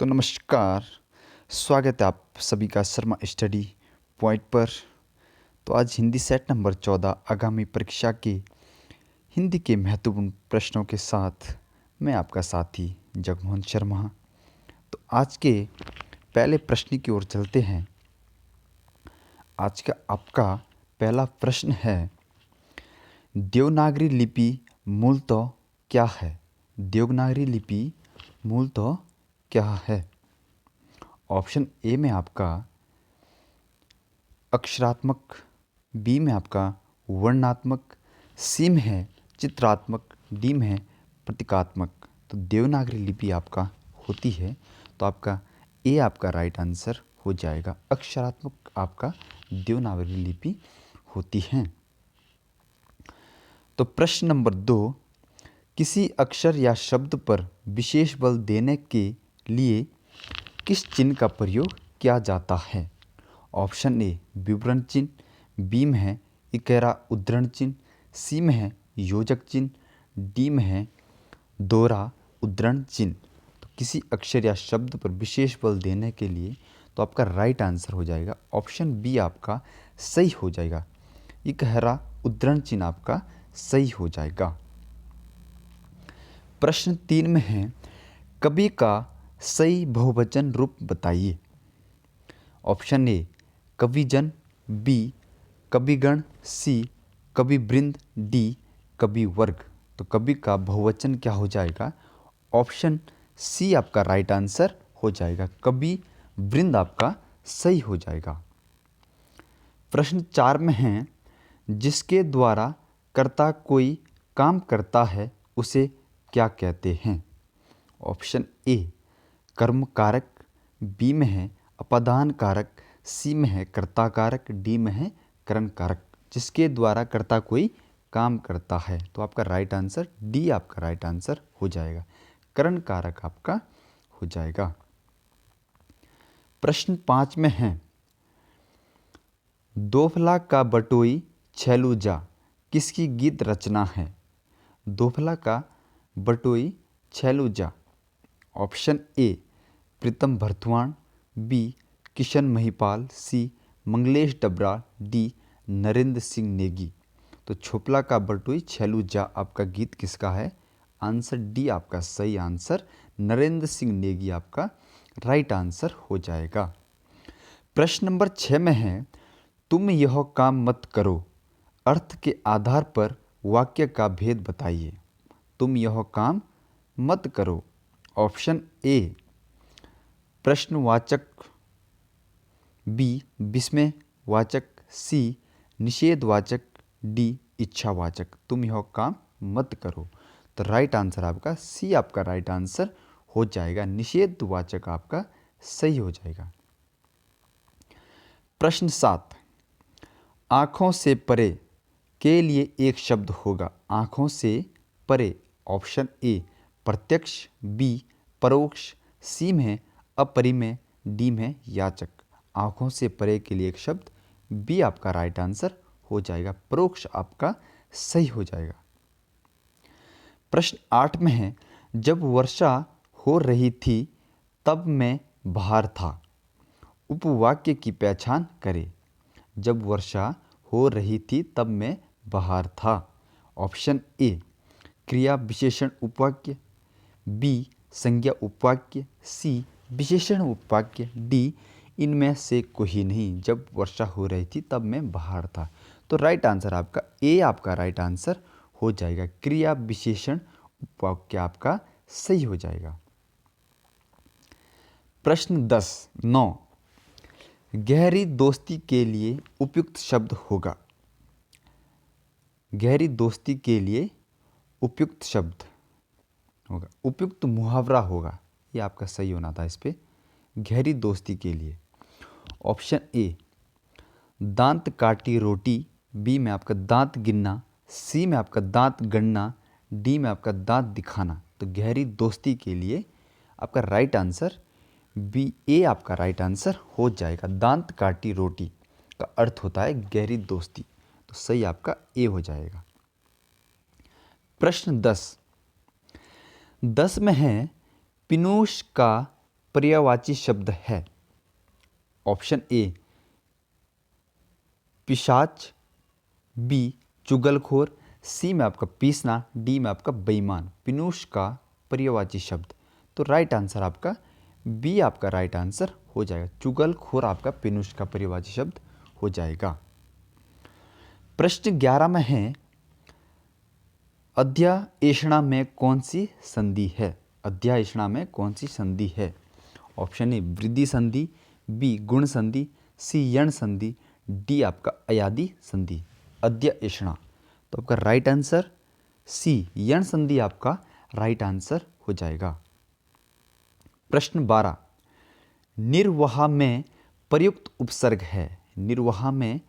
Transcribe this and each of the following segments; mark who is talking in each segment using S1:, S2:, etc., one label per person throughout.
S1: तो नमस्कार, स्वागत है आप सभी का शर्मा स्टडी पॉइंट पर। तो आज हिंदी सेट नंबर 14 आगामी परीक्षा के हिंदी के महत्वपूर्ण प्रश्नों के साथ मैं आपका साथी जगमोहन शर्मा। तो आज के पहले प्रश्न की ओर चलते हैं। आज का आपका पहला प्रश्न है, देवनागरी लिपि मूलतः क्या है? देवनागरी लिपि मूलतः क्या है? ऑप्शन ए में आपका अक्षरात्मक, बी में आपका वर्णात्मक, सी में है चित्रात्मक, डी में है प्रतीकात्मक। तो देवनागरी लिपि आपका होती है, तो आपका ए आपका राइट आंसर हो जाएगा। अक्षरात्मक आपका देवनागरी लिपि होती है। तो प्रश्न नंबर 2, किसी अक्षर या शब्द पर विशेष बल देने के लिए किस चिन्ह का प्रयोग किया जाता है? ऑप्शन ए विवरण चिन्ह, बी में है इकेरा उद्धरण चिन्ह, सी में है योजक चिन्ह, डी में है दोहरा उद्धरण चिन्ह। तो किसी अक्षर या शब्द पर विशेष बल देने के लिए तो आपका राइट आंसर हो जाएगा ऑप्शन बी आपका सही हो जाएगा। इकहरा उद्धरण चिन्ह आपका सही हो जाएगा। प्रश्न 3 में है, कवि का सही बहुवचन रूप बताइए। ऑप्शन ए कविजन, बी कविगण, सी कविवृंद, डी कवि वर्ग। तो कवि का बहुवचन क्या हो जाएगा? ऑप्शन सी आपका राइट आंसर हो जाएगा। कवि वृंद आपका सही हो जाएगा। प्रश्न 4 में है, जिसके द्वारा कर्ता कोई काम करता है उसे क्या कहते हैं? ऑप्शन ए कर्म कारक, बी में है अपादान कारक, सी में है कर्ता कारक, डी में है करण कारक। जिसके द्वारा कर्ता कोई काम करता है, तो आपका राइट आंसर डी आपका राइट आंसर हो जाएगा। करण कारक आपका हो जाएगा। प्रश्न 5 में है, दोफला का बटोई छैलू जा किसकी गीत रचना है? दोफला का बटोई छैलू जा। Option A Pritam Bhartwan, B Kishan Mahipal, C Manglesh Dabra, D Narendra Singh Negi. तो छोपला का बटोई छैलू जा आपका गीत किसका है? आंसर डी आपका सही आंसर नरेंद्र सिंह नेगी आपका राइट आंसर हो जाएगा। प्रश्न नंबर 6 में है, तुम यह काम मत करो अर्थ के आधार पर वाक्य का भेद बताइए। तुम यह काम मत करो। ऑप्शन ए प्रश्नवाचक, बी विस्मयवाचक, सी निषेधवाचक, डी इच्छावाचक। तुम यह काम मत करो। तो राइट आंसर आपका सी आपका राइट आंसर हो जाएगा। निषेधवाचक आपका सही हो जाएगा। प्रश्न 7, आँखों से परे के लिए एक शब्द होगा। आँखों से परे। ऑप्शन ए प्रत्यक्ष, बी परोक्ष, सी में अपरिमेय, डी में याचक। आँखों से परे के लिए एक शब्द बी आपका राइट आंसर हो जाएगा। परोक्ष आपका सही हो जाएगा। प्रश्न 8 में है, जब वर्षा हो रही थी तब मैं बाहर था। उपवाक्य की पहचान करें। जब वर्षा हो रही थी तब मैं बाहर था। ऑप्शन ए क्रिया विशेषण उपवाक्य, बी संज्ञा उपवाक्य, सी विशेषण उपवाक्य, डी इनमें से कोई नहीं। जब वर्षा हो रही थी तब मैं बाहर था। तो राइट आंसर आपका ए आपका राइट आंसर हो जाएगा। क्रिया विशेषण उपवाक्य आपका सही हो जाएगा। प्रश्न 9, गहरी दोस्ती के लिए उपयुक्त शब्द होगा। गहरी दोस्ती के लिए उपयुक्त शब्द होगा, उपयुक्त मुहावरा होगा। ये आपका सही होना था इस पे। गहरी दोस्ती के लिए ऑप्शन ए दांत काटी रोटी, बी में आपका दांत गिनना, सी में आपका दांत गणना, डी में आपका दांत दिखाना। तो गहरी दोस्ती के लिए आपका राइट आंसर बी ए आपका राइट आंसर हो जाएगा। दांत काटी रोटी का अर्थ होता है गहरी दोस्ती। तो सही आपका ए हो जाएगा। प्रश्न 10 में है, पीयूष का पर्यायवाची शब्द है? ऑप्शन ए पिशाच, बी चुगलखोर, सी में आपका पीसना, डी में आपका बेईमान। पिनूष का पर्यायवाची शब्द, तो राइट आंसर आपका बी आपका राइट आंसर हो जाएगा। चुगलखोर आपका पिनूष का पर्यायवाची शब्द हो जाएगा। प्रश्न 11 में है अध्यायेषणा में कौन सी संधि है? अध्यायेषणा में कौन सी संधि है? ऑप्शन ए वृद्धि संधि, बी गुण संधि, सी यण संधि, डी आपका अयादि संधि। अध्यायेषणा, तो आपका राइट आंसर सी यण संधि आपका राइट आंसर हो जाएगा। प्रश्न 12, निर्वाह में प्रयुक्त उपसर्ग है? निर्वाह में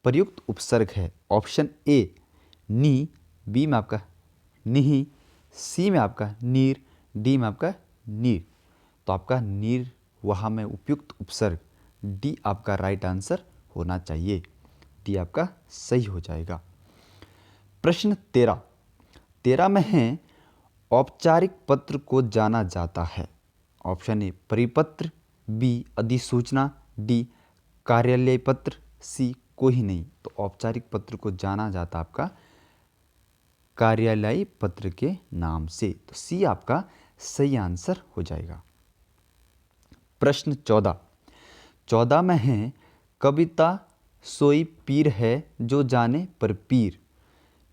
S1: प्रयुक्त उपसर्ग है। ऑप्शन ए नी, बी में आपका निहि, सी में आपका नीर, डी में आपका नीर। तो आपका निर्वाह में उपयुक्त उपसर्ग डी आपका राइट आंसर होना चाहिए। डी आपका सही हो जाएगा। प्रश्न 13 में है औपचारिक पत्र को जाना जाता है। ऑप्शन ए परिपत्र, बी अधिसूचना, डी कार्यालय पत्र, सी कोई नहीं। तो औपचारिक पत्र को जाना जाता आपका कार्यालय पत्र के नाम से, तो सी आपका सही आंसर हो जाएगा। प्रश्न 14 में है कविता सोई पीर है जो जाने पर पीर।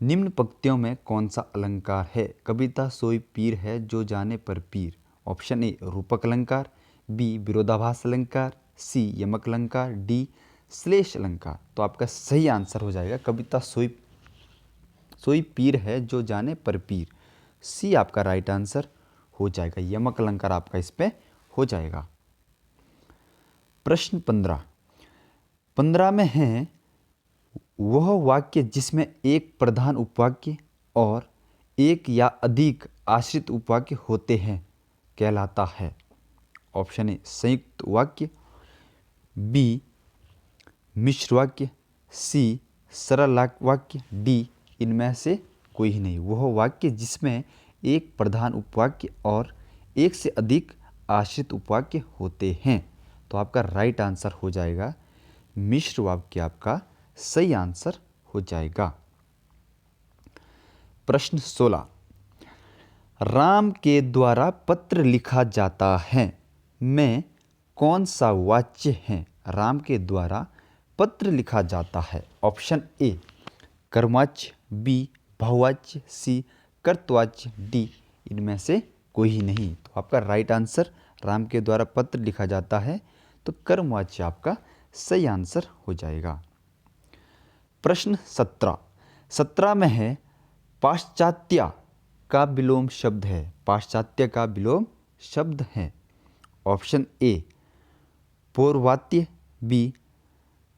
S1: निम्न पंक्तियों में कौन सा अलंकार है? कविता सोई पीर है जो जाने पर पीर। ऑप्शन ए रूपक अलंकार, बी विरोधाभास अलंकार, सी यमक अलंकार, डी श्लेष अलंकार। तो आपका सही आंसर हो जाएगा कविता सोई पीर है जो जाने पर पीर। सी आपका राइट आंसर हो जाएगा। यमक अलंकार आपका इस पे हो जाएगा। प्रश्न 15 में है वह वाक्य जिसमें एक प्रधान उपवाक्य और एक या अधिक आश्रित उपवाक्य होते हैं कहलाता है। ऑप्शन ए संयुक्त वाक्य, बी मिश्र वाक्य, सी सरल वाक्य, डी इनमें से कोई ही नहीं। वह वाक्य जिसमें एक प्रधान उपवाक्य और एक से अधिक आश्रित उपवाक्य होते हैं। तो आपका राइट आंसर हो जाएगा मिश्र वाक्य आपका सही आंसर हो जाएगा। प्रश्न 16, राम के द्वारा पत्र लिखा जाता है में कौन सा वाच्य है? राम के द्वारा पत्र लिखा जाता है। ऑप्शन ए कर्मवाच्य, बी बहुवाच्य, सी कर्तवाच्य, डी इनमें से कोई ही नहीं। तो आपका राइट आंसर राम के द्वारा पत्र लिखा जाता है, तो कर्मवाच्य आपका सही आंसर हो जाएगा। प्रश्न 17 में है पाश्चात्य का विलोम शब्द है। पाश्चात्य का विलोम शब्द है। ऑप्शन ए पौर्वात्य, बी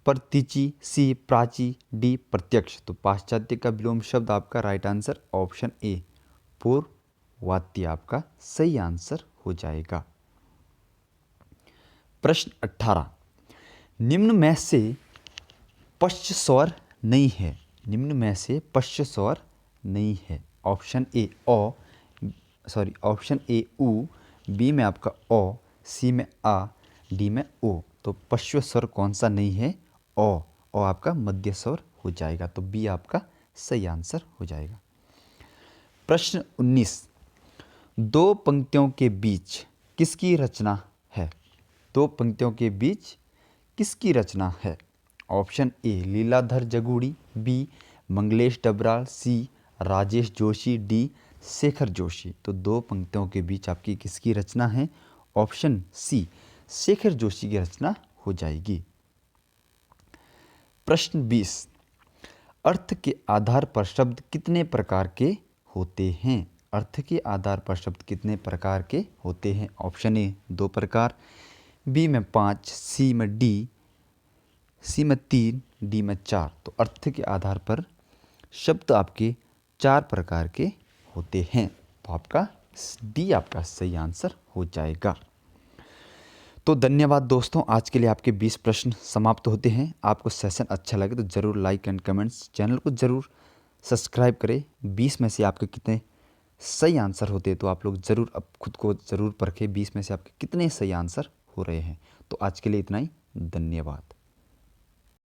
S1: प्रतीचि, सी प्राची, डी प्रत्यक्ष। तो पाश्चात्य का विलोम शब्द आपका राइट आंसर ऑप्शन ए पौर्वात्य आपका सही आंसर हो जाएगा। प्रश्न 18, निम्न में से पश्च स्वर नहीं है। निम्न में से पश्च स्वर नहीं है। ऑप्शन ए ऑप्शन ए उ, बी में आपका ओ, सी में आ, डी में ओ। तो पश्च स्वर कौन सा नहीं है? ओ आपका मध्य स्वर हो जाएगा। तो बी आपका सही आंसर हो जाएगा। प्रश्न 19, दो पंक्तियों के बीच किसकी रचना है? दो पंक्तियों के बीच किसकी रचना है? Option A Leeladhar Jagudi, B Manglesh Dabral, C Rajesh Joshi, D Shekhar Joshi. तो दो पंक्तियों के बीच आपकी किसकी रचना है? ऑप्शन सी शेखर जोशी की रचना हो जाएगी। प्रश्न 20, अर्थ के आधार पर शब्द कितने प्रकार के होते हैं? अर्थ के आधार पर शब्द कितने प्रकार के होते हैं? ऑप्शन ए 2 प्रकार, बी में 5, सी में 3, डी में 4। तो अर्थ के आधार पर शब्द आपके 4 प्रकार के होते हैं। तो आपका डी आपका सही आंसर हो जाएगा। तो धन्यवाद दोस्तों, आज के लिए आपके 20 प्रश्न समाप्त होते हैं। आपको सेशन अच्छा लगे तो ज़रूर लाइक एंड कमेंट्स, चैनल को ज़रूर सब्सक्राइब करें। 20 में से आपके कितने सही आंसर होते तो आप लोग ज़रूर अब खुद को ज़रूर परखें 20 में से आपके कितने सही आंसर हो रहे हैं। तो आज के लिए इतना ही, धन्यवाद।